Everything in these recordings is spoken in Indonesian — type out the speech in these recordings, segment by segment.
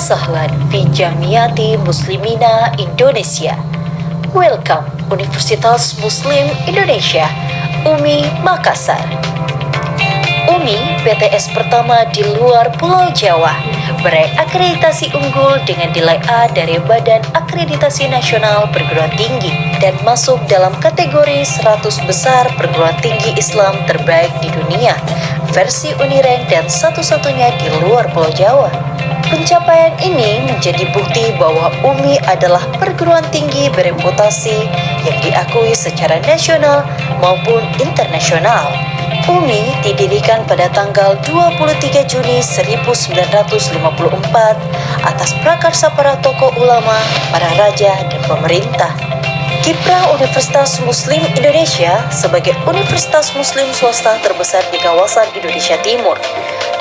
sahlan fi Jamiyati Muslimina Indonesia. Welcome Universitas Muslim Indonesia, UMI Makassar. UMI PTS pertama di luar Pulau Jawa, meraih akreditasi unggul dengan nilai A dari Badan Akreditasi Nasional Perguruan Tinggi dan masuk dalam kategori 100 besar perguruan tinggi Islam terbaik di dunia, versi Unirank dan satu-satunya di luar Pulau Jawa. Pencapaian ini menjadi bukti bahwa UMI adalah perguruan tinggi bereputasi yang diakui secara nasional maupun internasional. UMI didirikan pada tanggal 23 Juni 1954 atas prakarsa para tokoh ulama, para raja, dan pemerintah. Kiprah Universitas Muslim Indonesia sebagai universitas muslim swasta terbesar di kawasan Indonesia Timur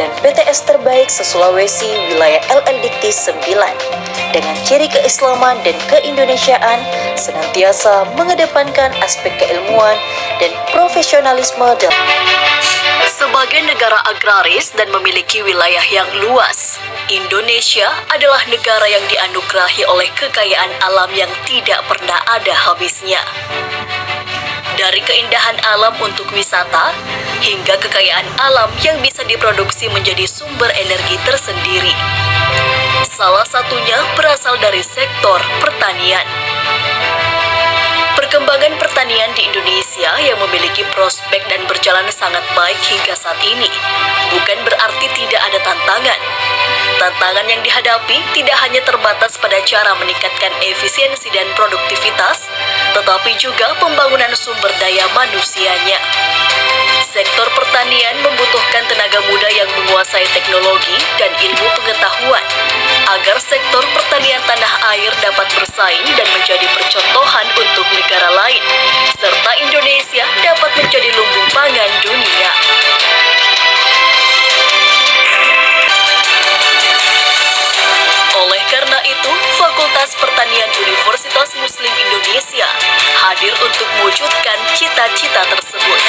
dan PTS terbaik se-Sulawesi wilayah LL Dikti 9 dengan ciri keislaman dan keindonesiaan senantiasa mengedepankan aspek keilmuan dan profesionalisme dalam. Sebagai negara agraris dan memiliki wilayah yang luas, Indonesia adalah negara yang dianugerahi oleh kekayaan alam yang tidak pernah ada habisnya. Dari keindahan alam untuk wisata, hingga kekayaan alam yang bisa diproduksi menjadi sumber energi tersendiri. Salah satunya berasal dari sektor pertanian. Perkembangan pertanian di Indonesia yang memiliki prospek dan berjalan sangat baik hingga saat ini bukan berarti tidak ada tantangan. Tantangan yang dihadapi tidak hanya terbatas pada cara meningkatkan efisiensi dan produktivitas, tetapi juga pembangunan sumber daya manusianya. Sektor pertanian membutuhkan tenaga muda yang menguasai teknologi dan ilmu pengetahuan agar sektor pertanian tanah air dapat bersaing dan menjadi percontohan untuk negara lain, serta Indonesia dapat menjadi lumbung pangan dunia. Oleh karena itu, Fakultas Pertanian Universitas Muslim Indonesia hadir untuk mewujudkan cita-cita tersebut.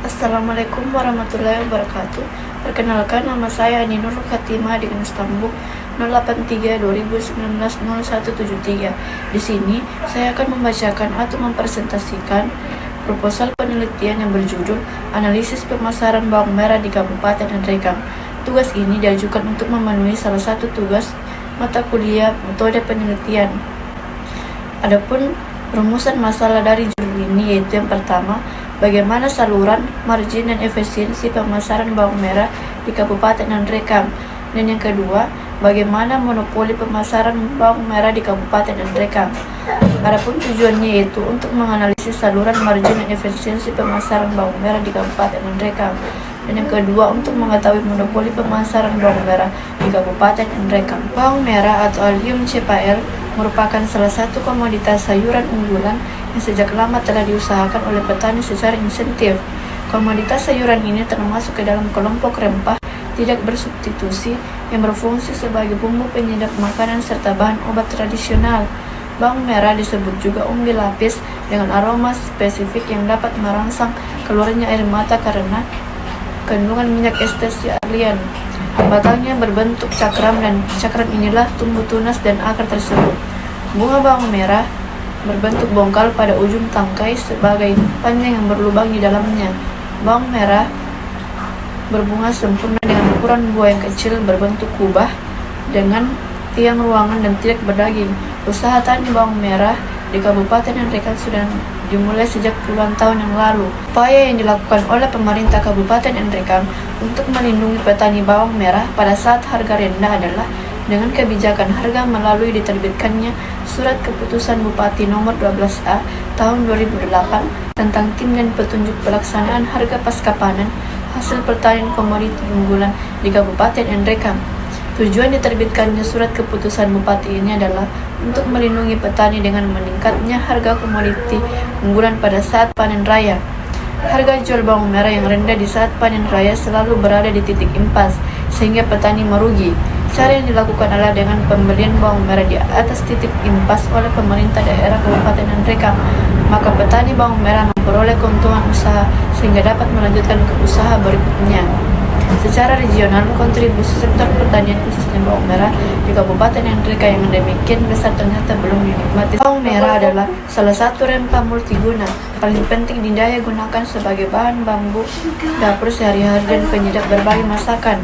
Assalamualaikum warahmatullahi wabarakatuh. Perkenalkan, nama saya Aninur Khatimah dengan stambuk 083-2019-0173. Di sini, saya akan membacakan atau mempresentasikan proposal penelitian yang berjudul Analisis Pemasaran Bawang Merah di Kabupaten Nganrekang. Tugas ini diajukan untuk memenuhi salah satu tugas mata kuliah metode penelitian. Adapun rumusan masalah dari judul ini yaitu yang pertama, bagaimana saluran, margin, dan efisiensi pemasaran bawang merah di Kabupaten Nganrekang. Dan yang kedua, bagaimana monopoli pemasaran bawang merah di Kabupaten Nganrekang. Adapun tujuannya yaitu untuk menganalisis saluran, margin, dan efisiensi pemasaran bawang merah di Kabupaten Nganrekang. Dan yang kedua, untuk mengetahui monopoli pemasaran bawang merah di Kabupaten Nganrekang. Bawang merah atau Allium cepail merupakan salah satu komoditas sayuran unggulan yang sejak lama telah diusahakan oleh petani secara insentif. Komoditas sayuran ini termasuk ke dalam kelompok rempah tidak bersubstitusi yang berfungsi sebagai bumbu penyedap makanan serta bahan obat tradisional. Bawang merah disebut juga umbi lapis dengan aroma spesifik yang dapat merangsang keluarnya air mata karena kandungan minyak estesialian. Batangnya berbentuk cakram dan cakram inilah tumbuh tunas dan akar tersebut. Bunga bawang merah berbentuk bongkal pada ujung tangkai sebagai panjang yang berlubang di dalamnya. Bawang merah berbunga sempurna dengan ukuran buah yang kecil berbentuk kubah dengan tiang ruangan dan tidak berdaging. Usaha tani bawang merah di Kabupaten Nganrekang sudah dimulai sejak puluhan tahun yang lalu. Upaya yang dilakukan oleh pemerintah Kabupaten Nganrekang untuk melindungi petani bawang merah pada saat harga rendah adalah dengan kebijakan harga melalui diterbitkannya Surat Keputusan Bupati Nomor 12A Tahun 2008 tentang tim dan petunjuk pelaksanaan harga pasca panen hasil pertanian komoditi unggulan di Kabupaten Nganrekang. Tujuan diterbitkannya surat keputusan Bupati ini adalah untuk melindungi petani dengan meningkatnya harga komoditi unggulan pada saat panen raya. Harga jual bawang merah yang rendah di saat panen raya selalu berada di titik impas, sehingga petani merugi. Cara yang dilakukan adalah dengan pembelian bawang merah di atas titik impas oleh pemerintah daerah Kabupaten Nganrekang. Maka petani bawang merah memperoleh keuntungan usaha sehingga dapat melanjutkan ke usaha berikutnya. Secara regional, kontribusi sektor pertanian khususnya bawang merah di Kabupaten Nganjuk yang demikian besar ternyata belum dinikmati. Bawang merah adalah salah satu rempah multiguna paling penting didaya gunakan sebagai bahan bambu dapur sehari-hari dan penyedap berbagai masakan.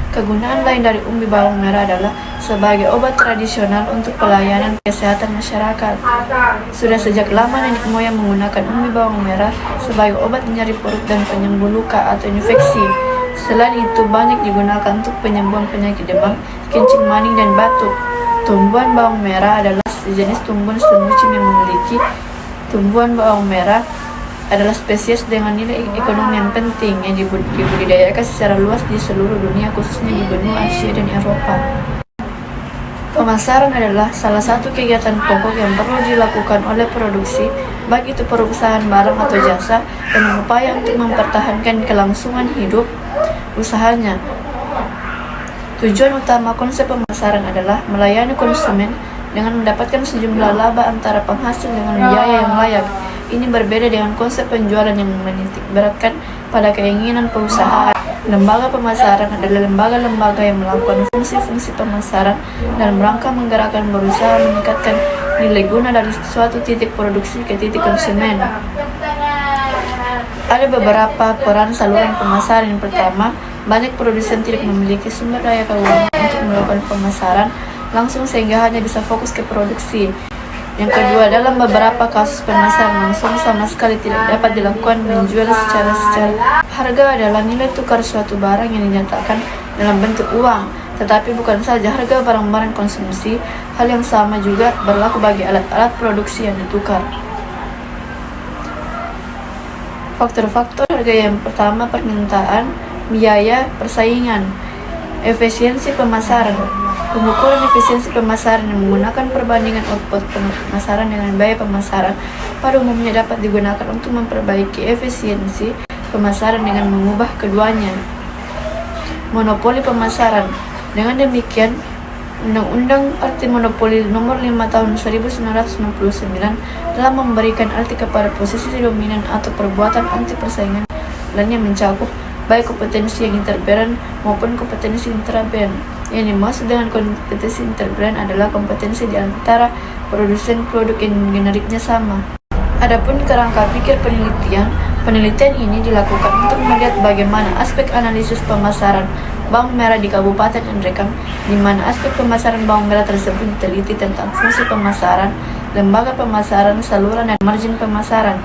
Kegunaan lain dari umbi bawang merah adalah sebagai obat tradisional untuk pelayanan kesehatan masyarakat. Sudah sejak lama nenek moyang menggunakan umbi bawang merah sebagai obat nyeri perut dan penyembuh luka atau infeksi. Selain itu banyak digunakan untuk penyembuhan penyakit demam, kencing maning, dan batuk. Tumbuhan bawang merah adalah sejenis tumbuhan semusim yang memiliki tumbuhan bawang merah adalah spesies dengan nilai ekonomi yang penting yang dibudidayakan secara luas di seluruh dunia, khususnya di benua Asia dan Eropa. Pemasaran adalah salah satu kegiatan pokok yang perlu dilakukan oleh produksi, baik itu perusahaan barang atau jasa, dan upaya untuk mempertahankan kelangsungan hidup usahanya. Tujuan utama konsep pemasaran adalah melayani konsumen dengan mendapatkan sejumlah laba antara penghasil dengan biaya yang layak. Ini berbeda dengan konsep penjualan yang menitik beratkan pada keinginan perusahaan. Lembaga pemasaran adalah lembaga-lembaga yang melakukan fungsi-fungsi pemasaran dalam rangka menggerakkan berusaha meningkatkan nilai guna dari suatu titik produksi ke titik konsumen. Ada beberapa peran saluran pemasaran. Yang pertama, banyak produsen tidak memiliki sumber daya keuangan untuk melakukan pemasaran langsung sehingga hanya bisa fokus ke produksi. Yang kedua, dalam beberapa kasus pemasaran langsung sama sekali tidak dapat dilakukan menjual secara harga adalah nilai tukar suatu barang yang dinyatakan dalam bentuk uang, tetapi bukan saja harga barang-barang konsumsi, hal yang sama juga berlaku bagi alat-alat produksi yang ditukar. Faktor-faktor harga yang pertama, permintaan, biaya, persaingan, efisiensi pemasaran. Pengukuran efisiensi pemasaran yang menggunakan perbandingan output pemasaran dengan biaya pemasaran pada umumnya dapat digunakan untuk memperbaiki efisiensi pemasaran dengan mengubah keduanya. Monopoli pemasaran. Dengan demikian, Undang-Undang Arti Monopoli Nomor 5 Tahun 1999 telah memberikan arti kepada posisi dominan atau perbuatan anti persaingan dan yang mencakup baik kompetensi yang interbrand maupun kompetensi intrabrand. Yang dimaksud dengan kompetensi interbrand adalah kompetensi di antara produsen produk yang generiknya sama. Adapun kerangka pikir penelitian ini dilakukan untuk melihat bagaimana aspek analisis pemasaran bawang merah di Kabupaten Nganjuk, di mana aspek pemasaran bawang merah tersebut diteliti tentang fungsi pemasaran, lembaga pemasaran, saluran, dan margin pemasaran.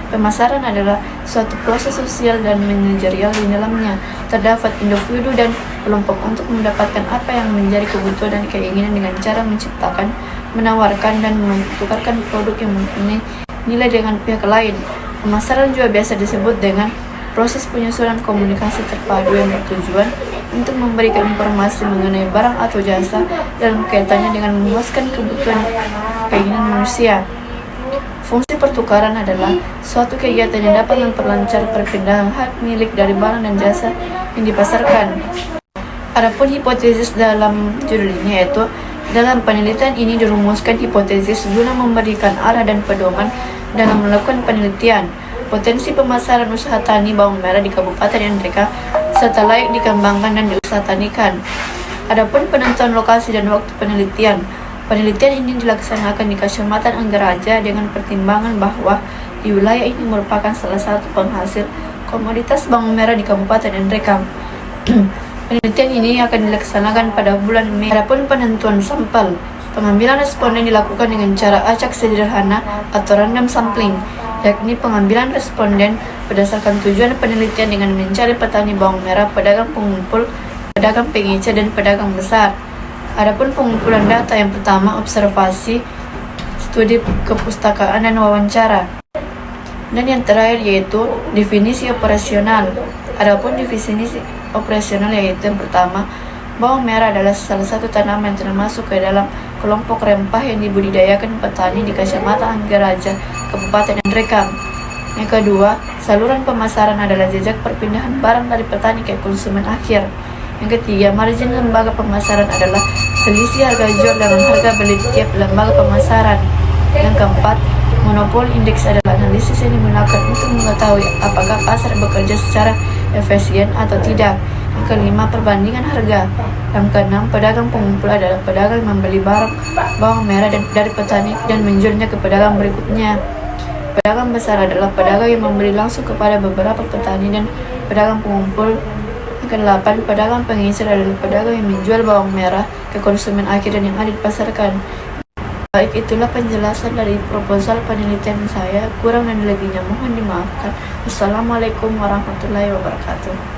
Pemasaran adalah suatu proses sosial dan manajerial di dalamnya terdapat individu dan kelompok untuk mendapatkan apa yang menjadi kebutuhan dan keinginan dengan cara menciptakan, menawarkan, dan mentukarkan produk yang mempunyai nilai dengan pihak lain. Pemasaran juga biasa disebut dengan proses penyusunan komunikasi terpadu yang bertujuan untuk memberikan informasi mengenai barang atau jasa dalam kaitannya dengan memuaskan kebutuhan keinginan manusia. Fungsi pertukaran adalah suatu kegiatan yang dapat memperlancar perpindahan hak milik dari barang dan jasa yang dipasarkan. Adapun hipotesis dalam judul ini yaitu, dalam penelitian ini dirumuskan hipotesis guna memberikan arah dan pedoman dalam melakukan penelitian. Potensi pemasaran usaha tani bawang merah di Kabupaten Nganjuk serta layak dikembangkan dan diusahatanikan. Adapun penentuan lokasi dan waktu penelitian. Penelitian ini dilaksanakan di Kecamatan Anggaraja dengan pertimbangan bahwa di wilayah ini merupakan salah satu penghasil komoditas bawang merah di Kabupaten Nganjuk. Penelitian ini akan dilaksanakan pada bulan Mei. Adapun penentuan sampel, pengambilan responden dilakukan dengan cara acak sederhana atau random sampling, yakni pengambilan responden berdasarkan tujuan penelitian dengan mencari petani bawang merah, pedagang pengumpul, pedagang pengecer, dan pedagang besar. Adapun pengumpulan data yang pertama, observasi, studi kepustakaan, dan wawancara. Dan yang terakhir yaitu definisi operasional. Adapun definisi operasional yaitu yang pertama, bawang merah adalah salah satu tanaman yang termasuk ke dalam kelompok rempah yang dibudidayakan petani di Kecamatan Anggaraja, Kabupaten Nganjuk. Yang kedua, saluran pemasaran adalah jejak perpindahan barang dari petani ke konsumen akhir. Yang ketiga, margin lembaga pemasaran adalah selisih harga jual dengan harga beli tiap lembaga pemasaran. Yang keempat, monopoli indeks adalah analisis yang digunakan untuk mengetahui apakah pasar bekerja secara efisien atau tidak. Yang kelima, perbandingan harga. Yang keenam, pedagang pengumpul adalah pedagang yang membeli barang bawang merah dari petani dan menjualnya ke pedagang berikutnya. Pedagang besar adalah pedagang yang membeli langsung kepada beberapa petani dan pedagang pengumpul. Yang kedelapan, pedagang pengisir adalah pedagang yang menjual bawang merah ke konsumen akhir dan yang ada dipasarkan. Baik, itulah penjelasan dari proposal penelitian saya. Kurang dan lebihnya mohon dimaafkan. Wassalamualaikum warahmatullahi wabarakatuh.